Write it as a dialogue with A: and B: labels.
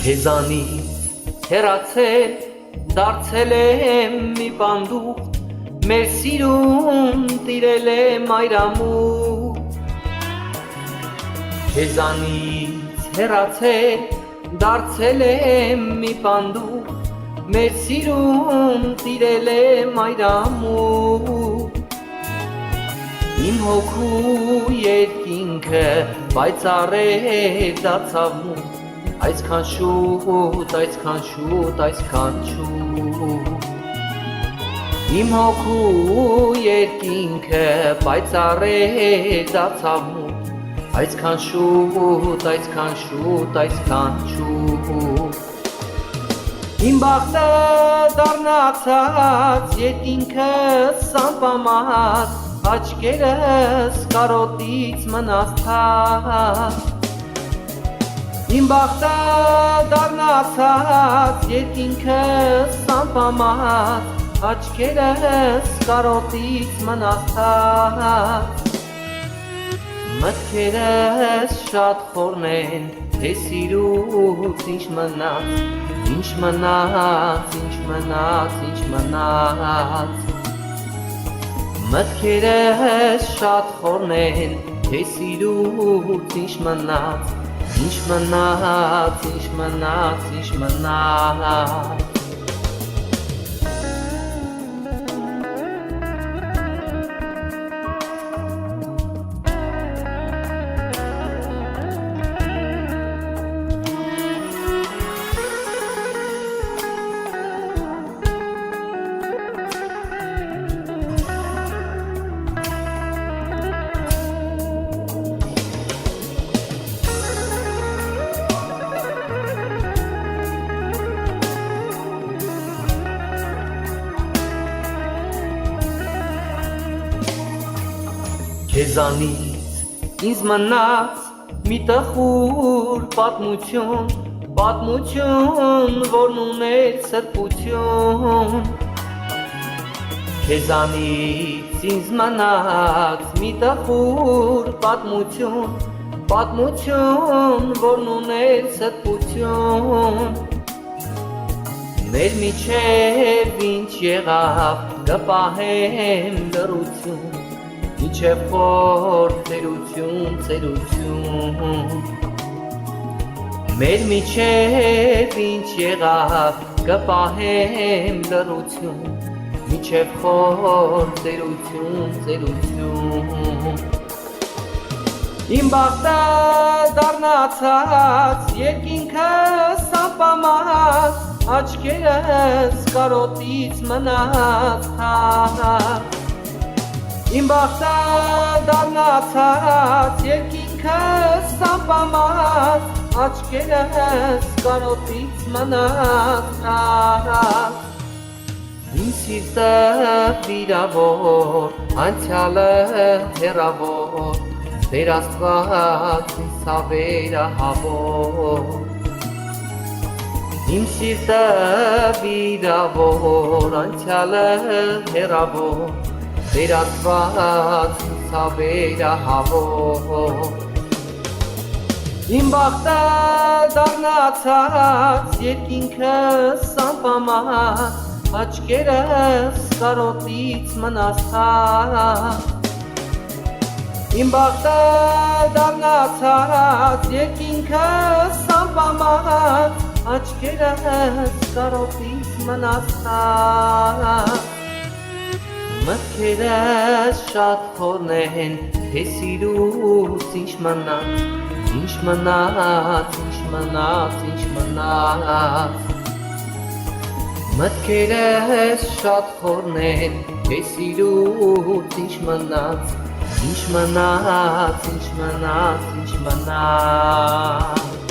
A: Քեզանից հեռացել դարձել եմ մի պանդուխ, մեր սիրուն տիրել է մայրամուտ։ Քեզանից հեռացել դարձել եմ մի պանդուխ, մեր սիրուն տիրել է մայրամուտ։ Իմ հոգու երկինքը պայծառ է դարձավ մութ, այսքան շուտ, այսքան շուտ, այսքան շուտ։ Իմ հոգու երկինքը պայծառ է դարձավ մութ, այսքան շուտ, այսքան շուտ, այսքան շուտ։ Իմ բախտը դառնացած երկինքս սամպամած, աչքերս կարոտից մնաց թաց։ Իմ բախտը դառնացած երկինքս սամպամած, աչքերս կարոտից մնաց թաց։ Մտքերս շատ խորն են, թե սիրուց ինչ մնաց, ինչ մնաց, ինչ մնաց, ինչ մնաց։ Մտքերս շատ խորն են, թե սիրուց ինչ մնաց, ինչ մնաց, ինչ մնաց, ինչ մնաց։ Քեզանից ինձ մնաց մի տխուր պատմություն, պատմություն, որն ուներ սրբություն։ Քեզանից ինձ մնաց մի տխուր պատմություն, պատմություն, որն ուներ սրբություն։ Մեր միջև ինչ եղավ, կպահեմ լռություն, Իչև խոր ծերություն, ծերություն։ Մեր միջև ինչ եղավ, կպահեմ լռություն, Իչև խոր ծերություն, ծերություն։ Իմ բախտը դառնացած երկինքս սամպամած, աչքերս կարոտից մնաց թաց։ Իմ բախտը դառնացած երկինքս սամպամած, աչքերս կարոտից մնաց թաց։ Իմ սիրտը վիրավոր, անցյալը հեռավոր, Տեր Աստված ինձ հավերահավոր։ Իմ սիրտը վիրավոր, անցյալը հեռավոր, Տեր Աստված ինձ հավերահավոր։ Իմ բախտը դառնացած երկինքս սամպամած, աչքերս կարոտից մնաց թաց։ Իմ բախտը դառնացած երկինքս սամպամած, աչքերս կարոտից մնաց թաց։ Մտքերս շատ խորն են, թե սիրուց ինչ մնաց, ինչ մնաց, ինչ մնաց, ինչ մնաց։ Մտքերս շատ խորն են, թե սիրուց ինչ մնաց, ինչ մնաց, ինչ մնաց, ինչ մնաց։